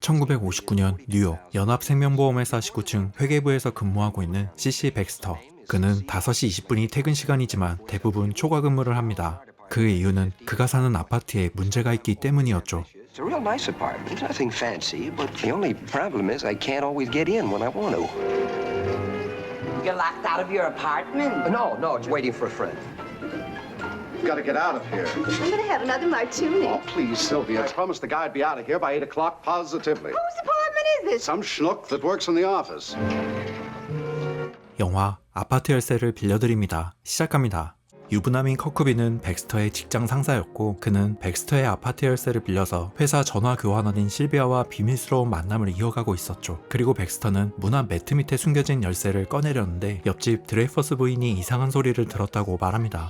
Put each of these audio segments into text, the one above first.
1959년 뉴욕 연합생명보험회사 19층 회계부에서 근무하고 있는 CC 백스터. 그는 5시 20분이 퇴근 시간이지만 대부분 초과 근무를 합니다. 그 이유는 그가 사는 아파트에 문제가 있기 때문이었죠. It's a real nice apartment. There's nothing fancy, but the only problem is I can't always get in when I want to. You're locked out of your apartment? No, it's waiting for a friend. Got to get out of here. I'm going to have another martini. Oh, please, Sylvia. I promised the guy I'd be out of here by 8 o'clock positively. Whose apartment is this? Some schnook that works in the office. 영화 아파트 열쇠를 빌려드립니다. 시작합니다. 유부남인 커크비는 백스터의 직장 상사였고 그는 백스터의 아파트 열쇠를 빌려서 회사 전화 교환원인 실비아와 비밀스러운 만남을 이어가고 있었죠. 그리고 백스터는 문 앞 매트 밑에 숨겨진 열쇠를 꺼내려는데 옆집 드레이퍼스 부인이 이상한 소리를 들었다고 말합니다.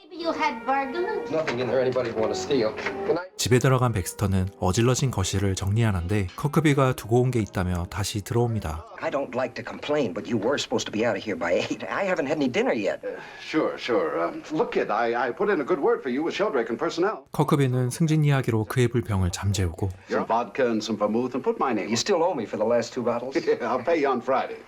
Nothing in there anybody'd want to steal. Good night. 집에 들어간 백스터는 어질러진 거실을 정리하는데 커크비가 두고 온 게 있다며 다시 들어옵니다. I don't like to complain, but you were supposed to be out of here by 8. I haven't had any dinner yet. Sure. Look, kid, I put in a good word for you with Sheldrake and personnel. 커크비는 승진 이야기로 그의 불평을 잠재우고 Some vodka and some vermouth and put my name. You still owe me for the last 2 bottles? Yeah, I'll pay you on Friday.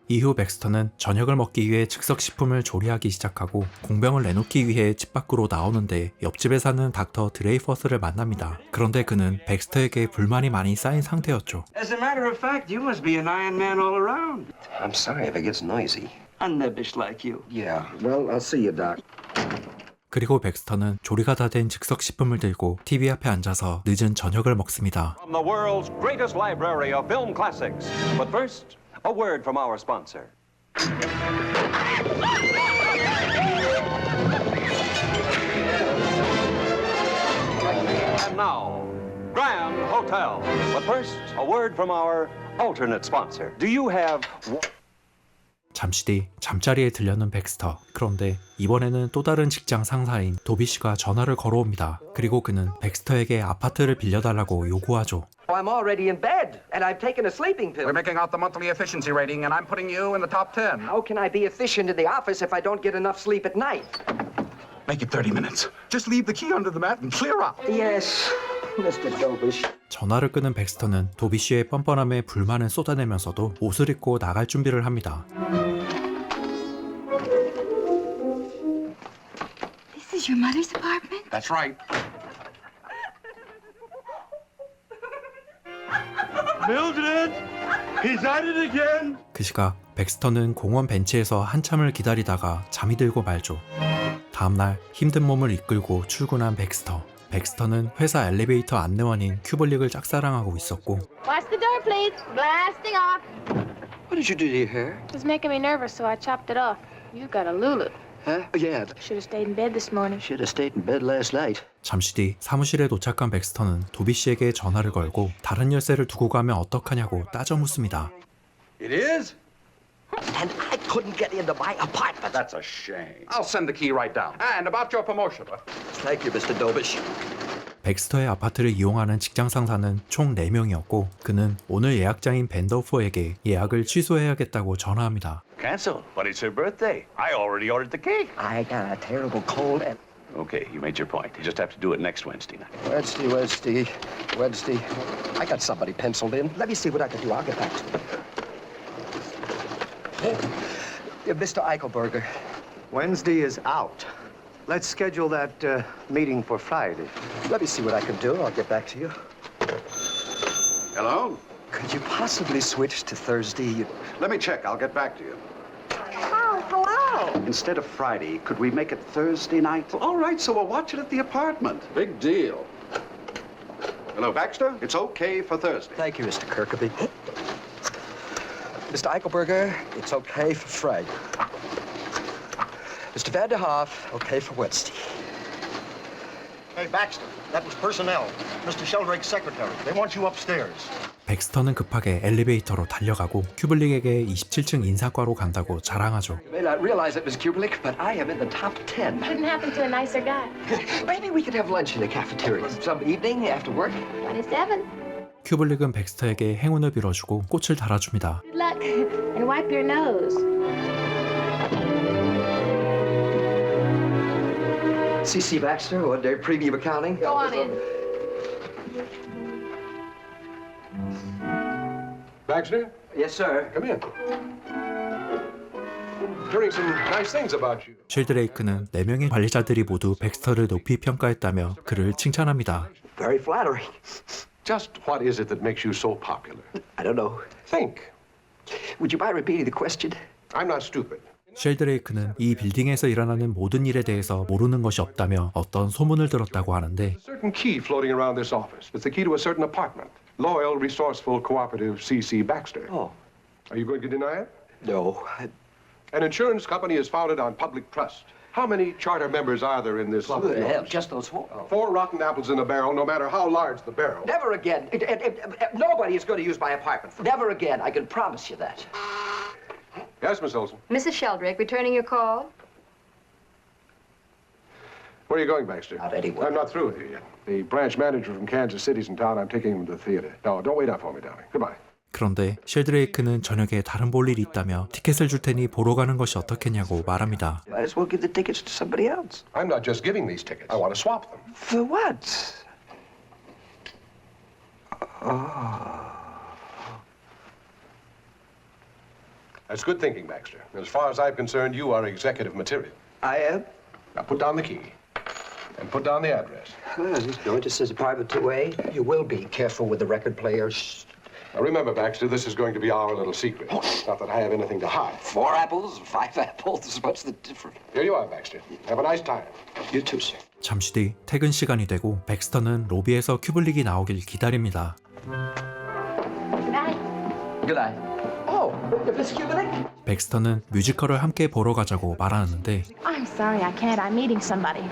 이후 백스터는 저녁을 먹기 위해 즉석식품을 조리하기 시작하고 공병을 내놓기 위해 집 밖으로 나오는데 옆집에 사는 닥터 드레이퍼스를 만납니다. 그런데 그는 백스터에게 불만이 많이 쌓인 상태였죠. As a matter of fact, you must be an Iron Man all around. I'm sorry if it gets noisy. Unnebbish like you. Yeah, well, I'll see you, Doc. 그리고 백스터는 조리가 다 된 즉석식품을 들고 TV 앞에 앉아서 늦은 저녁을 먹습니다. From the world's greatest library of film classics. But first, a word from our sponsor. And now, Grand Hotel. But first, a word from our alternate sponsor. Do you have... 잠시 뒤 잠자리에 들려는 백스터. 그런데 이번에는 또 다른 직장 상사인 도비 씨가 전화를 걸어옵니다. 그리고 그는 백스터에게 아파트를 빌려달라고 요구하죠. I'm already in bed, and I've taken a sleeping pill. We're making out the monthly efficiency rating, and I'm putting you in the top 10. How can I be efficient in the office if I don't get enough sleep at night? Make it 30 minutes. Just leave the key under the mat and clear out. Yes, Mr. Dobish. 전화를 끊은 백스터는 도비 씨의 뻔뻔함에 불만을 쏟아내면서도 옷을 입고 나갈 준비를 합니다. This is your mother's apartment? That's right. Mildred, he's at it again. 그 시각 백스터는 공원 벤치에서 한참을 기다리다가 잠이 들고 말죠. 다음날 힘든 몸을 이끌고 출근한 백스터. 백스터는 회사 엘리베이터 안내원인 큐블릭을 짝사랑하고 있었고 Watch the door, please. Blasting off. What did you do to your hair? It was making me nervous, so I chopped it off. You got a Lulu. Huh? Yeah, Should have stayed in bed this morning. should have stayed in bed last night. 잠시 뒤 사무실에 도착한 백스터는 도비 씨에게 전화를 걸고 다른 열쇠를 두고 가면 어떡하냐고 따져 묻습니다. It is? And I couldn't get into my apartment. That's a shame. I'll send the key right down. And about your promotion. Thank you, Mr. Dobish. 백스터의 아파트를 이용하는 직장 상사는 총 4명이었고 그는 오늘 예약자인 밴더포에게 예약을 취소해야겠다고 전화합니다. Cancel, but it's her birthday. I already ordered the cake. I got a terrible cold and... Okay, you made your point. You just have to do it next Wednesday night. Wednesday. I got somebody penciled in. Let me see what I can do. I'll get back to you. Mr. Eichelberger. Wednesday is out. Let's schedule that meeting for Friday. Let me see what I can do. I'll get back to you. Hello? Could you possibly switch to Thursday? Let me check. I'll get back to you. Oh, hello. Instead of Friday, could we make it Thursday night? All right, so we'll watch it at the apartment. Big deal. Hello, Baxter? It's okay for Thursday. Thank you, Mr. Kirkaby. Mr. Eichelberger, it's okay for Friday. Mr. Vanderhoff, okay for Wednesday. Hey, Baxter, that was personnel. Mr. Sheldrake's secretary. They want you upstairs. 백스터는 급하게 엘리베이터로 달려가고 큐블릭에게 27층 인사과로 간다고 자랑하죠. You may not realize it, Ms. Kubelik, but I am in the top 10. Couldn't happen to a nicer guy. Maybe we could have lunch in the cafeteria some evening after work. 27. 큐블릭은 백스터에게 행운을 빌어주고 꽃을 달아줍니다. Good luck. And wipe your nose. C.C. Baxter, one-day premium accounting. Go on in. Baxter? Yes, sir. Come in. Hearing some nice things about you. 쉘드레이크는 4명의 관리자들이 모두 백스터를 높이 평가했다며 그를 칭찬합니다. Very flattering. Just what is it that makes you so popular? I don't know. Think. Would you mind repeating the question? I'm not stupid. 쉘드레이크는 이 빌딩에서 일어나는 모든 일에 대해서 모르는 것이 없다며 어떤 소문을 들었다고 하는데 There's a certain key floating around this office. It's the key to a certain apartment. Loyal, resourceful, cooperative C.C. Baxter. Oh. Are you going to deny it? No. An insurance company is founded on public trust. How many charter members are there in this club? of yours? Just those four. 4 rotten apples in a barrel, no matter how large the barrel. Never again. Nobody is going to use my apartment. Never again. I can promise you that. Yes, Miss Olson. Mrs. Sheldrake, returning your call? Where are you going, Baxter? Not anywhere. I'm not through with you yet. The branch manager from Kansas City's in town. I'm taking him to the theater. No, don't wait up for me, darling. Goodbye. 그런데 쉘드레이크는 저녁에 다른 볼 일이 있다며 티켓을 줄 테니 보러 가는 것이 어떻겠냐고 말합니다. Might as well give the tickets to somebody else. I'm not just giving these tickets. I want to swap them. For what? That's good thinking, Baxter. As far as I'm concerned, you are executive material. I am? Now put down the key. And put down the address. No, it just says apartment 2A. You will be careful with the record players. Now remember, Baxter, this is going to be our little secret. Not that I have anything to hide. 4 apples, 5 apples. What's the difference? Here you are, Baxter. Have a nice time. You too, sir. 잠시 뒤 퇴근 시간이 되고 백스터는 로비에서 큐블릭이 나오길 기다립니다. Good night. Oh, Miss Kubelik? 백스터는 뮤지컬을 함께 보러 가자고 말하는데 I'm sorry, I can't. I'm meeting somebody.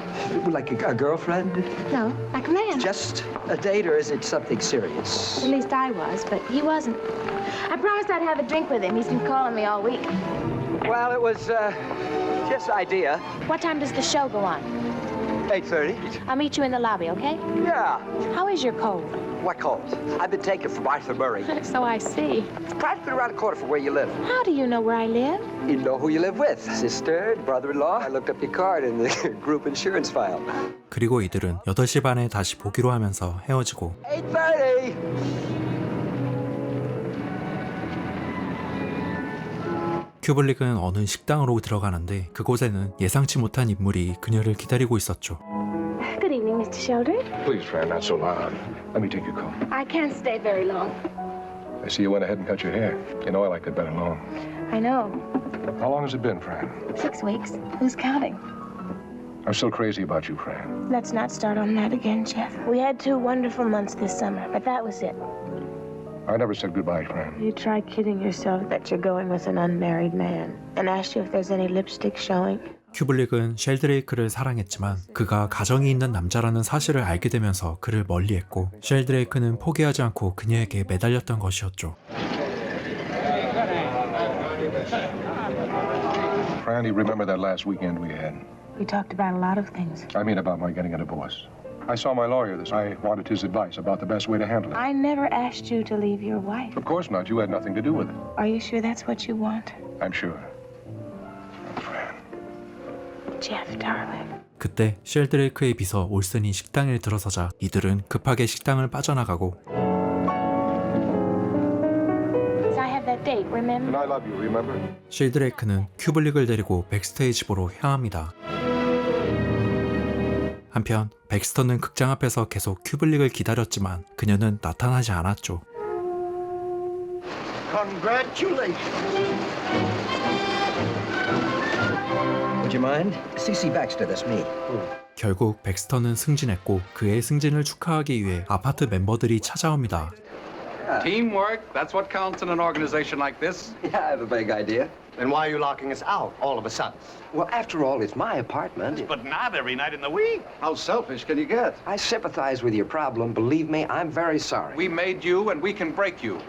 Like a girlfriend? No, like a man. Just a date, or is it something serious? At least I was, but he wasn't. I promised I'd have a drink with him. He's been calling me all week. Well, it was just an idea. What time does the show go on? 8:30. I'll meet you in the lobby, okay? Yeah. How is your cold? What cold? I've been taken from Arthur Murray. So I see. It's practically around the corner from where you live. How do you know where I live? You know who you live with. Sister, brother-in-law. I looked up your card in the group insurance file. 그리고 이들은 8시 반에 다시 보기로 하면서 헤어지고 8:30. 큐블릭은 어느 식당으로 들어가는데 그곳에는 예상치 못한 인물이 그녀를 기다리고 있었죠. Good evening, Mr. Sheldrake. Please, Fran, not so loud. Let me take your coat. I can't stay very long. I see you went ahead and cut your hair. You know I liked it better long. I know. How long has it been, Fran? 6 weeks. Who's counting? I'm still crazy about you, Fran. Let's not start on that again, Jeff. We had 2 wonderful months this summer, but that was it. I never said goodbye, Fran. You try kidding yourself that you're going with an unmarried man and ask you if there's any lipstick showing. 큐블릭은 쉘드레이크를 사랑했지만 그가 가정이 있는 남자라는 사실을 알게 되면서 그를 멀리했고 쉘드레이크는 포기하지 않고 그녀에게 매달렸던 것이었죠. Fran, you remember that last weekend we had? We talked about a lot of things. I mean about my getting a divorce. I saw my lawyer this. I wanted his advice about the best way to handle it. I never asked you to leave your wife. Of course not. You had nothing to do with it. Are you sure that's what you want? I'm sure. Fran. Jeff, darling. 그때 쉘드레이크의 비서 올슨이 식당에 들어서자 이들은 급하게 식당을 빠져나가고 So I have that date, remember? And I love you, remember? 쉘드레이크는 큐블릭을 데리고 백스터의 집으로 향합니다. 한편 백스터는 극장 앞에서 계속 큐블릭을 기다렸지만 그녀는 나타나지 않았죠. Congratulations. Would you mind? C.C. Baxter, that's me. 결국 백스터는 승진했고 그의 승진을 축하하기 위해 아파트 멤버들이 찾아옵니다. Teamwork, that's what counts in an organization like this. Yeah, I have a vague idea. Then why are you locking us out all of a sudden? Well, after all, it's my apartment. But not every night in the week. How selfish can you get? I sympathize with your problem. Believe me, I'm very sorry. We made you and we can break you.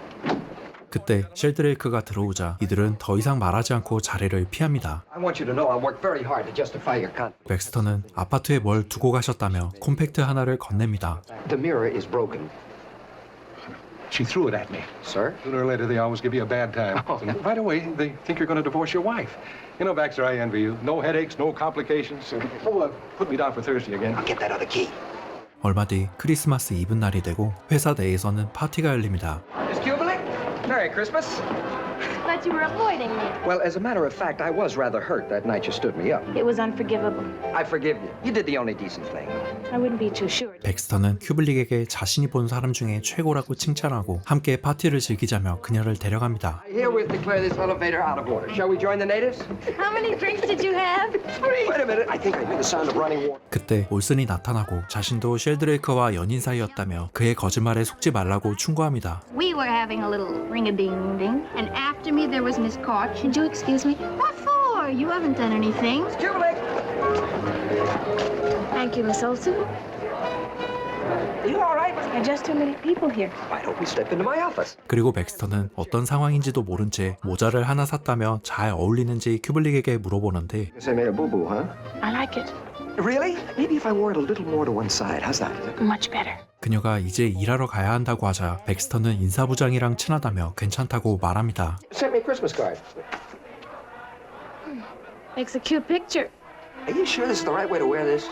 그때 쉘드레이크가 들어오자 이들은 더 이상 말하지 않고 자리를 피합니다. I want you to know I worked very hard to justify your conduct. 백스터는 아파트에 뭘 두고 가셨다며 콤팩트 하나를 건넵니다. The mirror is broken. She threw it at me. Sir? Sooner or later, they always give you a bad time. And right away, they think you're going to divorce your wife. You know, Baxter, I envy you. No headaches, no complications. Put me down for Thursday again. I'll get that other key. 얼마 뒤 크리스마스 이브날이 되고 회사 내에서는 파티가 열립니다. Miss Kubelik, Merry Christmas. But you were avoiding me. Well, as a matter of fact, I was rather hurt that night you stood me up. It was unforgivable. I forgive you. You did the only decent thing. I wouldn't be too sure. 백스터는 큐블릭에게 자신이 본 사람 중에 최고라고 칭찬하고 함께 파티를 즐기자며 그녀를 데려갑니다. I herewith declare this elevator out of order. Shall we join the natives? How many drinks did you have? Wait a minute. I think I hear the sound of running water. 그때 올슨이 나타나고 자신도 쉘드레이커와 연인 사이였다며 그의 거짓말에 속지 말라고 충고합니다. We were having a little ring-a-ding-ding, and after me there was Miss Cork. Should you excuse me? What for? You haven't done anything. Kubelik! Thank you, Miss Olsen. Are you all right? There are just too many people here. Why don't we step into my office? 그리고 백스터는 어떤 상황인지도 모른 채 모자를 하나 샀다며 잘 어울리는지 큐블릭에게 물어보는데 Guess I made a boo-boo, huh? I like it. Really? Maybe if I wore it a little more to one side. How's that? Much better. 그녀가 이제 일하러 가야 한다고 하자 백스터는 인사부장이랑 친하다며 괜찮다고 말합니다. Sent me a Christmas card. Makes a cute picture. Are you sure this is the right way to wear this?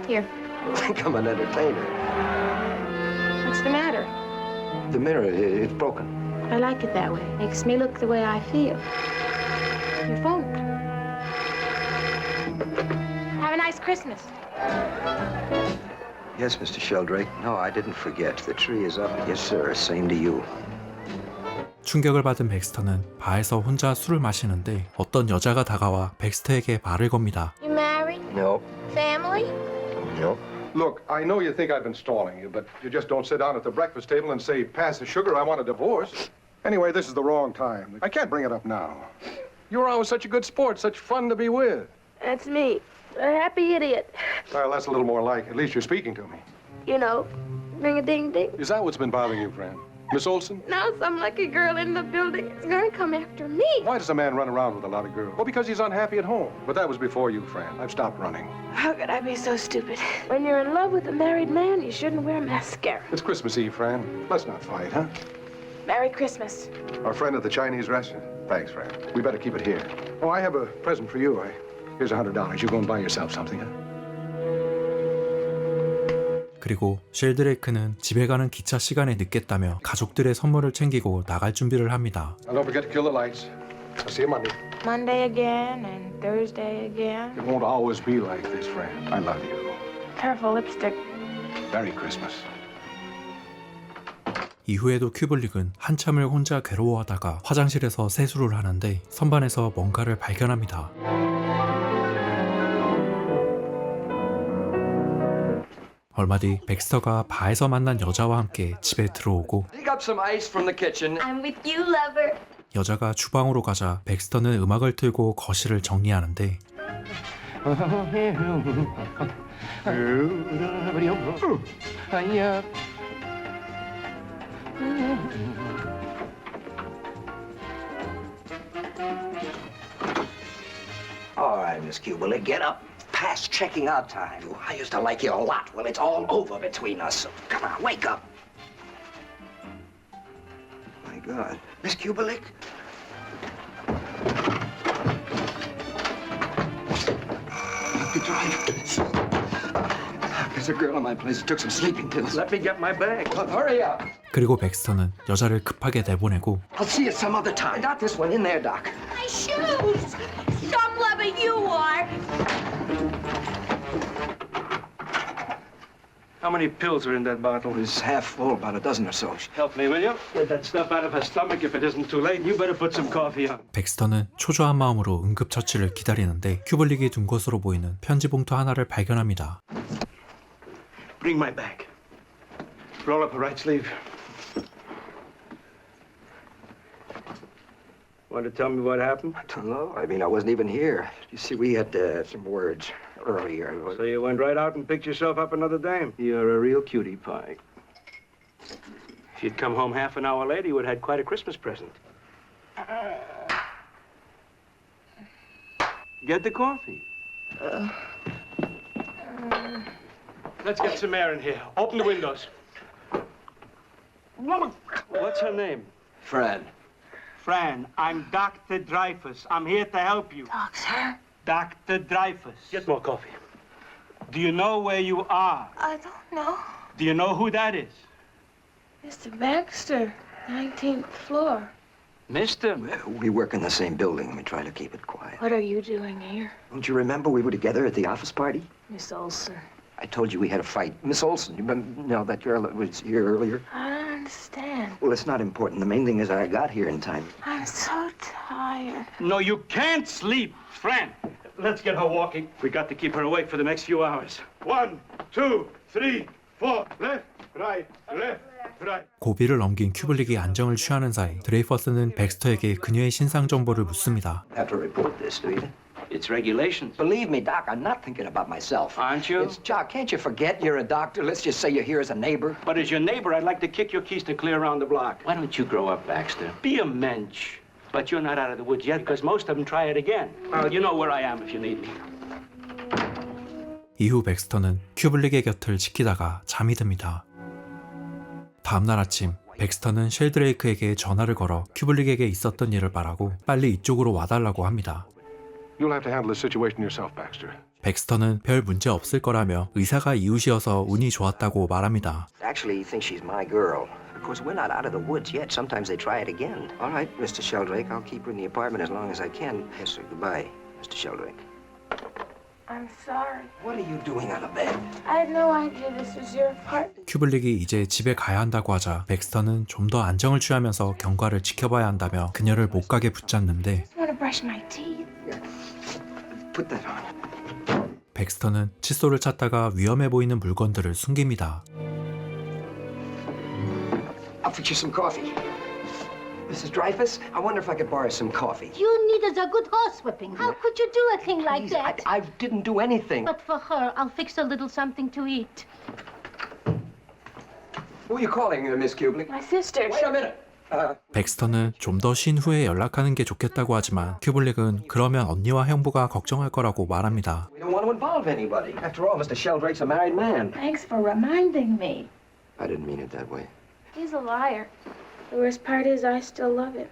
Here. I think I'm an entertainer. What's the matter? The mirror, it's broken. I like it that way. Makes me look the way I feel. Your phone. Have a nice Christmas. Yes, Mr. Sheldrake. No, I didn't forget. The tree is up. Yes, sir. Same to you. 충격을 받은 백스터는 바에서 혼자 술을 마시는데 어떤 여자가 다가와 백스터에게 말을 겁니다. You married? No. Family? No. Look, I know you think I've been stalling you, but you just don't sit down at the breakfast table and say, pass the sugar, I want a divorce. Anyway, this is the wrong time. I can't bring it up now. You were always such a good sport, such fun to be with. That's me. A happy idiot. Well, that's a little more like, at least you're speaking to me. You know, ring-a-ding-ding. Is that what's been bothering you, friend? Miss Olsen? Now some lucky girl in the building is gonna come after me. Why does a man run around with a lot of girls? Well, because he's unhappy at home. But that was before you, friend. I've stopped running. How could I be so stupid? When you're in love with a married man, you shouldn't wear mascara. It's Christmas Eve, friend. Let's not fight, huh? Merry Christmas. Our friend at the Chinese restaurant. Thanks, friend. We better keep it here. Oh, I have a present for you. Here's $100. You go and buy yourself something, huh? 그리고 쉘드레이크는 집에 가는 기차 시간에 늦겠다며 가족들의 선물을 챙기고 나갈 준비를 합니다. And don't forget to kill the lights. I'll see you Monday. Monday again and Thursday again. It won't always be like this, friend. I love you. Careful lipstick. Merry Christmas. 이후에도 큐블릭은 한참을 혼자 괴로워하다가 화장실에서 세수를 하는데 선반에서 뭔가를 발견합니다. 얼마 뒤 백스터가 바에서 만난 여자와 함께 집에 들어오고 Dig up some ice from the kitchen. I'm with you, lover. 여자가 주방으로 가자 백스터는 음악을 틀고 거실을 정리하는데 All right, Miss Kubelik, get up. Past checking out time. I used to like you a lot. Well, it's all over between us. So come on, wake up. My God. Miss Kubelik? The drive. There's a girl in my place who took some sleeping pills. Let me get my bag. Hurry up. 그리고 백스터는 여자를 급하게 내보내고 I'll see you some other time. Not this one. In there, Doc. My shoes! Stop loving you are! How many pills are in that bottle? It's half full, about a dozen or so. Help me, will you? Get that stuff out of her stomach if it isn't too late. You better put some coffee on. 백스터는 초조한 마음으로 응급처치를 기다리는데 큐블릭이 둔 것으로 보이는 편지 봉투 하나를 발견합니다. Bring my bag. Roll up the right sleeve. Want to tell me what happened? I don't know. I mean, I wasn't even here. You see, we had some words earlier. So you went right out and picked yourself up another dame. You're a real cutie pie. If you'd come home half an hour later, you would have had quite a Christmas present. Get the coffee. Let's get some air in here. Open the windows. What's her name? Fran. Fran, I'm Dr. Dreyfus. I'm here to help you. Doctor? Dr. Dreyfus. Get more coffee. Do you know where you are? I don't know. Do you know who that is? Mr. Baxter, 19th floor. Mister? We work in the same building. We try to keep it quiet. What are you doing here? Don't you remember we were together at the office party? Miss Olson. I told you we had a fight. Miss Olson, you know that girl that was here earlier? I don't understand. Well, it's not important. The main thing is I got here in time. I'm so tired. No, you can't sleep. Fran, let's get her walking. We got to keep her awake for the next few hours. 1, 2, 3, 4. Left, right, left, right. 고비를 넘긴 큐블릭이 안정을 취하는 사이 드레이퍼스는 백스터에게 그녀의 신상 정보를 묻습니다. Have to report this, do you? It's regulations. Believe me, Doc, I'm not thinking about myself. Aren't you? It's Doc, can't you forget you're a doctor? Let's just say you're here as a neighbor. But as your neighbor, I'd like to kick your keys to clear around the block. Why don't you grow up, Baxter? Be a mensch. But you're not out of the woods yet, because most of them try it again. You know where I am if you need me. 이후 백스터는 큐블릭의 곁을 지키다가 잠이 듭니다. 다음날 아침, 백스터는 쉘드레이크에게 전화를 걸어 큐블릭에게 있었던 일을 말하고 빨리 이쪽으로 와달라고 합니다. You'll have to handle the situation yourself, Baxter. 백스터는 별 문제 없을 거라며 의사가 이웃이어서 운이 좋았다고 말합니다. Actually, he thinks she's my girl. Of course, we're not out of the woods yet. Sometimes they try it again. All right, Mr. Sheldrake, I'll keep her in the apartment as long as I can. Yes, sir. Goodbye, Mr. Sheldrake. I'm sorry. What are you doing out of bed? I had no idea this was your apartment. 큐블릭이 이제 집에 가야 한다고 하자 백스터는 좀 더 안정을 취하면서 경과를 지켜봐야 한다며 그녀를 못 가게 붙잡는데 I want to brush my teeth. Put that on. 백스터는 칫솔을 찾다가 위험해 보이는 물건들을 숨깁니다. I'll fix you some coffee. Mrs. Dreyfus, I wonder if I could borrow some coffee. You needed a good horsewhipping. How could you do a thing like Please, that? I didn't do anything. But for her, I'll fix a little something to eat. Who are you calling, Miss Kubelik? My sister. Wait a minute. 백스터는 좀 더 쉰 후에 연락하는 게 좋겠다고 하지만 큐블릭은 그러면 언니와 형부가 걱정할 거라고 말합니다. We don't want to involve anybody. After all, Mr. Sheldrake's a married man. Thanks for reminding me. I didn't mean it that way. He's a liar. The worst part is I still love him.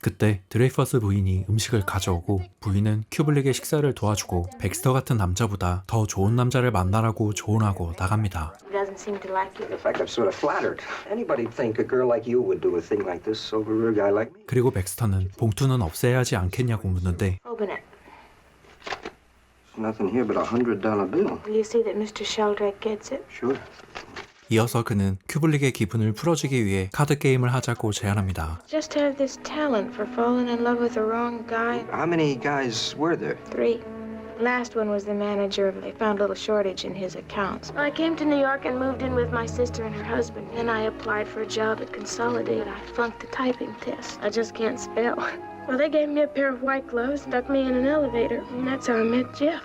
그때 드레이퍼스 부인이 음식을 가져오고 부인은 큐블릭의 식사를 도와주고 백스터 같은 남자보다 더 좋은 남자를 만나라고 조언하고 나갑니다. He doesn't seem to like you. In fact, I'm sort of flattered. Anybody'd think a girl like you would do a thing like this over a guy like me. 그리고 백스터는 봉투는 없애야 하지 않겠냐고 묻는데 Open it. There's nothing here but $100 bill. Will you see that Mr. Sheldrake gets it? Sure. 이어서 그는 큐블릭의 기분을 풀어주기 위해 카드 게임을 하자고 제안합니다. Just have this talent for falling in love with the wrong guy. How many guys were there? 3. Last one was the manager. They found a little shortage in his accounts. I came to New York and moved in with my sister and her husband. Then I applied for a job at Consolidated. I flunked the typing test. I just can't spell. Well, they gave me a pair of white gloves, stuck me in an elevator, and that's how I met Jeff.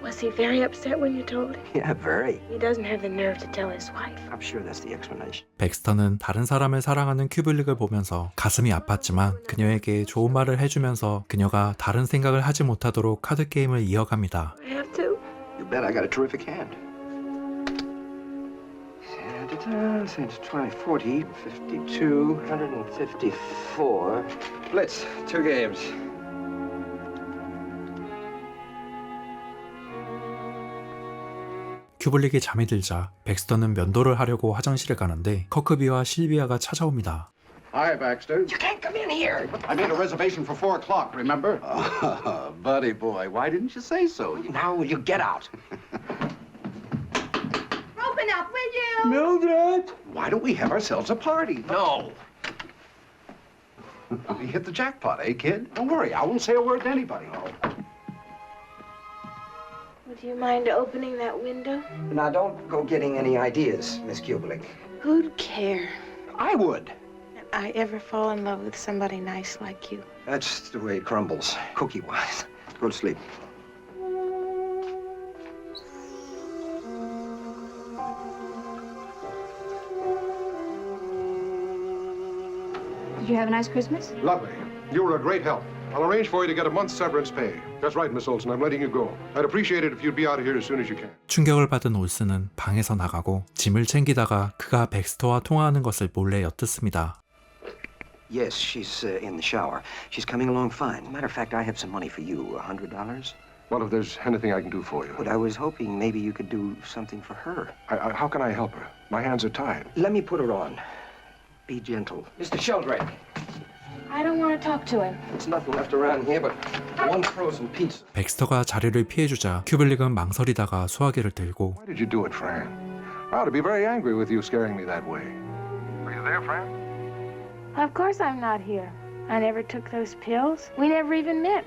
Was he very upset when you told him? Yeah, very. He doesn't have the nerve to tell his wife. I'm sure that's the explanation. 백스터는 다른 사람을 사랑하는 큐블릭을 보면서 가슴이 아팠지만 그녀에게 좋은 말을 해주면서 그녀가 다른 생각을 하지 못하도록 카드 게임을 이어갑니다. I have to. You bet I got a terrific hand. 20, 40, 52, 154. Blitz, 2 games. 큐블릭이 잠이 들자 백스터는 면도를 하려고 화장실에 가는데 커크비와 실비아가 찾아옵니다. Hi, Baxter. You can't come in here. I made a reservation for 4 o'clock, remember? Buddy boy, why didn't you say so? Now will you get out? Open up, will you? Mildred! Why don't we have ourselves a party? No. We hit the jackpot, eh, kid? Don't worry, I won't say a word to anybody. Would you mind opening that window? Now, don't go getting any ideas, Miss Kubelik. Who'd care? I would. I ever fall in love with somebody nice like you? That's the way it crumbles, cookie-wise. Go to sleep. Did you have a nice Christmas? Lovely. You were a great help. I'll arrange for you to get a month's severance pay. That's right, Miss Olson. I'm letting you go. I'd appreciate it if you'd be out of here as soon as you can. 충격을 받은 올슨은 방에서 나가고 짐을 챙기다가 그가 백스터와 통화하는 것을 몰래 엿듣습니다. Yes, she's in the shower. She's coming along fine. Matter of fact, I have some money for you. $100? Well, if there's anything I can do for you. But I was hoping maybe you could do something for her. How can I help her? My hands are tied. Let me put her on. Be gentle. Mr. Sheldrake. I don't want to talk to him. There's nothing left around here but one frozen pizza. 백스터가 자리를 피해주자 큐블릭은 망설이다가 수화기를 들고 Why did you do it, Fran? I ought to be very angry with you scaring me that way. Were you there, Fran? Of course I'm not here. I never took those pills. We never even met.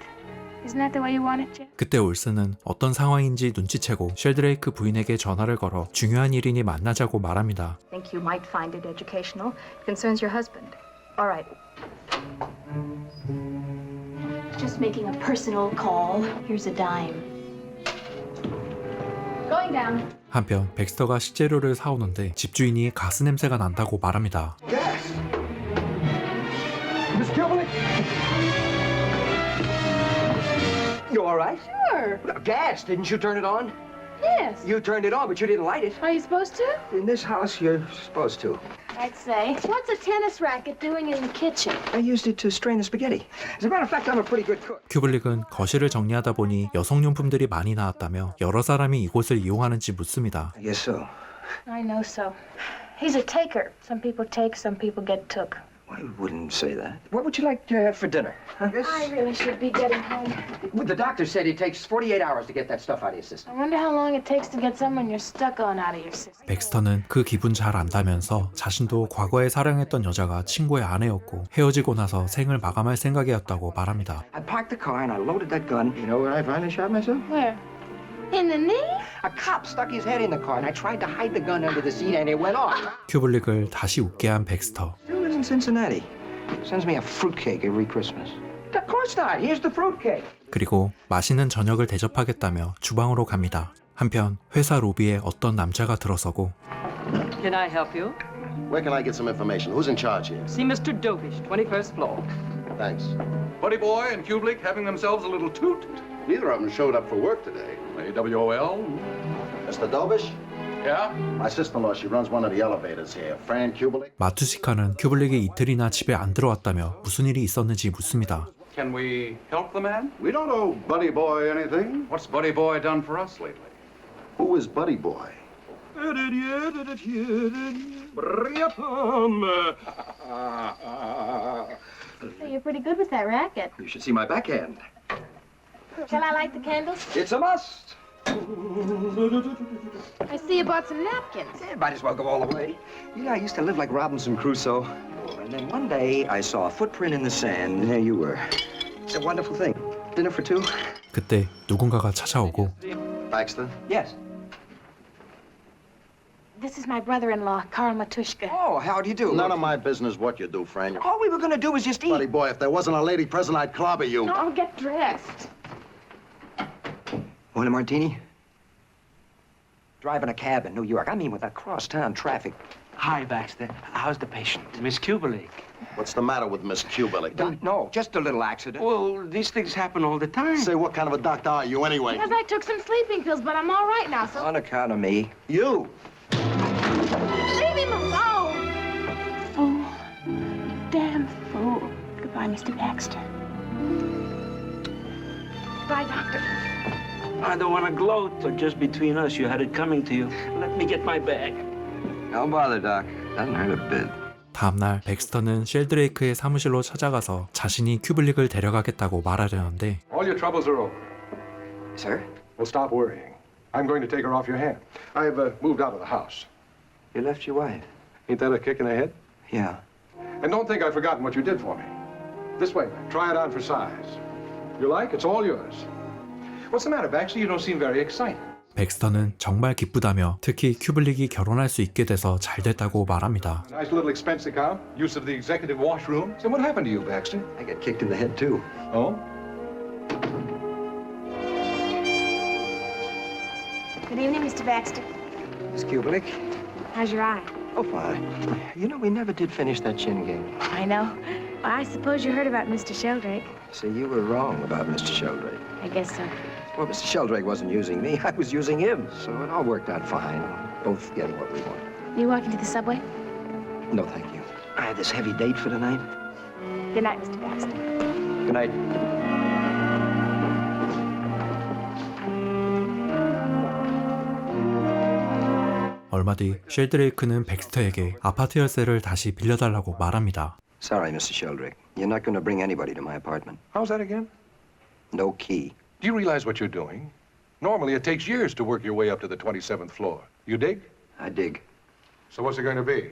Isn't that the way you want it, Jeff? 그때 올슨은 어떤 상황인지 눈치채고 쉘드레이크 부인에게 전화를 걸어 중요한 일이니 만나자고 말합니다. Think you might find it educational. Concerns your husband. All right. Just making a personal call. Here's a dime. Going down. 한편 백스터가 식재료를 사오는데 집주인이 가스 냄새가 난다고 말합니다. Gas! Miss Kubelik? You all right? Sure. Gas, didn't you turn it on? Yes. You turned it on, but you didn't light it. Are you supposed to? In this house, you're supposed to. I'd say. What's a tennis racket doing in the kitchen? I used it to strain the spaghetti. As a matter of fact, I'm a pretty good cook. 큐블릭은 거실을 정리하다 보니 여성용품들이 많이 나왔다며 여러 사람이 이곳을 이용하는지 묻습니다. I guess so. I know so. He's a taker. Some people take, some people get took. I wouldn't say that. What would you like to have for dinner? Huh? I really should be getting home. Well, the doctor said it takes 48 hours to get that stuff out of your system. I wonder how long it takes to get someone you're stuck on out of your system. 백스터는 그 기분 잘 안다면서 자신도 과거에 사랑했던 여자가 친구의 아내였고 헤어지고 나서 생을 마감할 생각이었다고 말합니다. I parked the car and I loaded that gun. You know where I finally shot myself? Where? In the knee? A cop stuck his head in the car and I tried to hide the gun under the seat and it went off. 큐블릭을 다시 웃게 한 백스터. Still lives in Cincinnati. Sends me a fruitcake every Christmas. Of course not. Here's the fruitcake. 그리고 맛있는 저녁을 대접하겠다며 주방으로 갑니다. 한편 회사 로비에 어떤 남자가 들어서고 Can I help you? Where can I get some information? Who's in charge here? See Mr. Dobish, 21st floor. Thanks. Buddy Boy and Kubelik having themselves a little toot. Neither of them showed up for work today. AWOL. Mr. Dobish? Yeah? My sister-in-law, she runs one of the elevators here. Fran Kubelik? 마투시카는 큐블릭이 이틀이나 집에 안 들어왔다며 무슨 일이 있었는지 묻습니다. Can we help the man? We don't owe Buddy Boy anything. What's Buddy Boy done for us lately? Who is Buddy Boy? Hey, you're pretty good with that racket. You should see my backhand. Shall I light the candles? It's a must. I see you bought some napkins. Yeah, might as well go all the way. You know, I used to live like Robinson Crusoe. And then one day I saw a footprint in the sand, and there you were. It's a wonderful thing. Dinner for two? 그때 누군가가 찾아오고 Baxter? Yes. This is my brother-in-law, Karl Matushka. Oh, how do you do? None of my business what you do, Fran. All we were going to do was just eat. Buddy Boy, if there wasn't a lady present, I'd clobber you. I'll get dressed. Want a martini? Driving a cab in New York. I mean, with that cross-town traffic. Hi, Baxter. How's the patient? Miss Kubelik. What's the matter with Miss Kubelik? No, just a little accident. Well, these things happen all the time. Say, what kind of a doctor are you anyway? Because I took some sleeping pills, but I'm all right now, so... On account of me. You! Leave him alone! Fool. Damn fool. Goodbye, Mr. Baxter. Bye, Doctor. I don't want to gloat, but just between us, you had it coming to you. Let me get my bag. Don't bother, Doc. Doesn't hurt a bit. 다음날 백스터는 쉘드레이크의 사무실로 찾아가서 자신이 큐블릭을 데려가겠다고 말하려는데 All your troubles are over. Sir? Well, stop worrying. I'm going to take her off your hand. I've moved out of the house. You left your wife? Ain't that a kick in the head? Yeah. And don't think I've forgotten what you did for me. This way, try it on for size. You like? It's all yours. What's the matter, Baxter? You don't seem very excited. 백스터는 정말 기쁘다며 특히 큐블릭이 결혼할 수 있게 돼서 잘 됐다고 말합니다. Nice little expense account, use of the executive washroom. So what happened to you, Baxter? I got kicked in the head, too. Oh? Good evening, Mr. Baxter. Miss Kubelik? How's your eye? Oh, fine. You know, we never did finish that chin game. I know. Well, I suppose you heard about Mr. Sheldrake. See, you were wrong about Mr. Sheldrake. I guess so. Well, Mr. Sheldrake wasn't using me. I was using him. So it all worked out fine. Both getting what we wanted. You walking to the subway? No, thank you. I had this heavy date for tonight. Good night, Mr. Baxter. Good night. 얼마 뒤 쉘드레이크는 백스터에게 아파트 열쇠를 다시 빌려달라고 말합니다. Sorry, Mr. Sheldrake. You're not going to bring anybody to my apartment. How's that again? No key. Do you realize what you're doing? Normally, it takes years to work your way up to the 27th floor. You dig? I dig. So what's it going to be?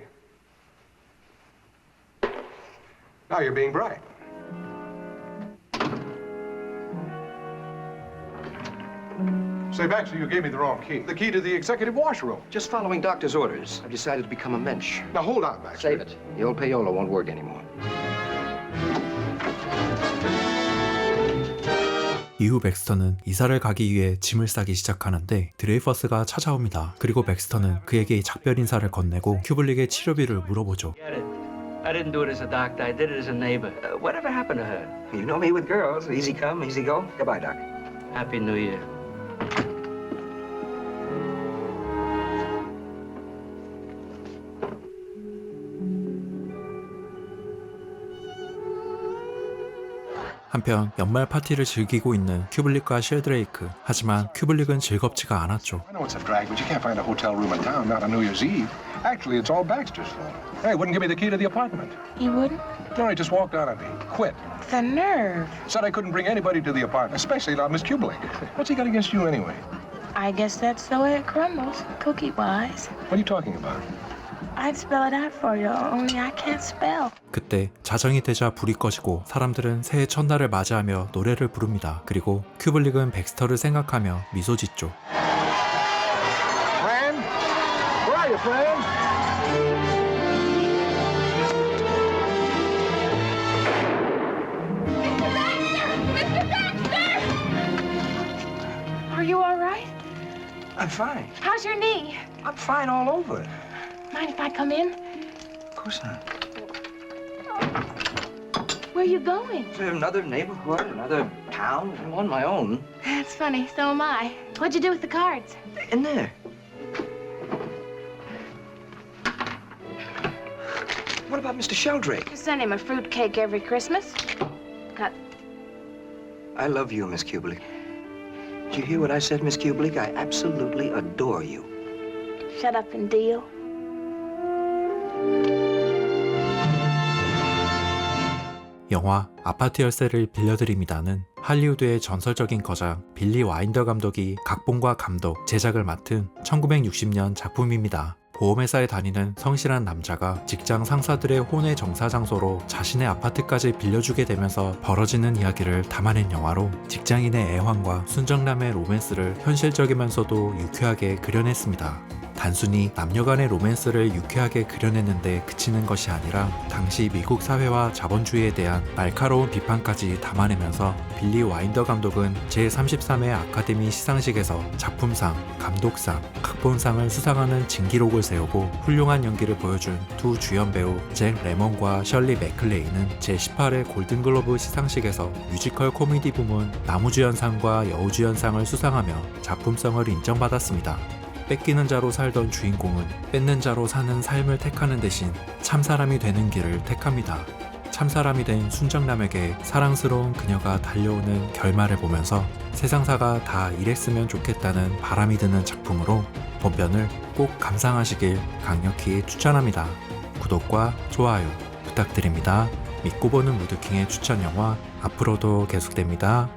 Now you're being bright. Say, Baxter, you gave me the wrong key. The key to the executive washroom. Just following doctor's orders, I've decided to become a mensch. Now, hold on, Baxter. Save it. The old payola won't work anymore. 이후 백스터는 이사를 가기 위해 짐을 싸기 시작하는데 드레이퍼스가 찾아옵니다. 그리고 백스터는 그에게 작별 인사를 건네고 큐블릭의 치료비를 물어보죠. I didn't do it as a doctor. I did it as a neighbor. Whatever happened to her? You know me with girls. Easy come, easy go. Goodbye, Doc. Happy New Year. 한편 연말 파티를 즐기고 있는 큐블릭과 쉘드레이크. 하지만 큐블릭은 즐겁지가 않았죠. I know it's a drag, but you can't find a hotel room in town, not on New Year's Eve. Actually, it's all Baxter's fault. Hey, wouldn't give me the key to the apartment. You wouldn't? No, he just walked out on me. Quit. The nerve. Said I couldn't bring anybody to the apartment, especially not Miss Kubelik. What's he got against you anyway? I guess that's the way it crumbles, cookie-wise. What are you talking about? I'd spell it out for you, only I can't spell. 그때 자정이 되자 불이 꺼지고 사람들은 새해 첫날을 맞이하며 노래를 부릅니다. 그리고 큐블릭은 백스터를 생각하며 미소 짓죠. Fran? Where are you, Fran? Are you all right? I'm fine. How's your knee? I'm fine all over. Mind if I come in? Of course not. Where are you going? To another neighborhood, another town. I'm on my own. That's funny, so am I. What'd you do with the cards? In there. What about Mr. Sheldrake? You send him a fruitcake every Christmas. Got... I love you, Miss Kubelik. Did you hear what I said, Miss Kubelik? I absolutely adore you. Shut up and deal. 영화 아파트 열쇠를 빌려드립니다는 할리우드의 전설적인 거장 빌리 와인더 감독이 각본과 감독, 제작을 맡은 1960년 작품입니다. 보험회사에 다니는 성실한 남자가 직장 상사들의 혼외 정사 장소로 자신의 아파트까지 빌려주게 되면서 벌어지는 이야기를 담아낸 영화로 직장인의 애환과 순정남의 로맨스를 현실적이면서도 유쾌하게 그려냈습니다. 단순히 남녀 간의 로맨스를 유쾌하게 그려냈는데 그치는 것이 아니라 당시 미국 사회와 자본주의에 대한 날카로운 비판까지 담아내면서 빌리 와인더 감독은 제33회 아카데미 시상식에서 작품상, 감독상, 각본상을 수상하는 진기록을 세우고 훌륭한 연기를 보여준 두 주연 배우 잭 레몬과 셜리 맥클레인은 제18회 골든글로브 시상식에서 뮤지컬 코미디 부문 남우주연상과 여우주연상을 수상하며 작품성을 인정받았습니다. 뺏기는 자로 살던 주인공은 뺏는 자로 사는 삶을 택하는 대신 참사람이 되는 길을 택합니다. 참사람이 된 순정남에게 사랑스러운 그녀가 달려오는 결말을 보면서 세상사가 다 이랬으면 좋겠다는 바람이 드는 작품으로 본편을 꼭 감상하시길 강력히 추천합니다. 구독과 좋아요 부탁드립니다. 믿고 보는 무드킹의 추천 영화 앞으로도 계속됩니다.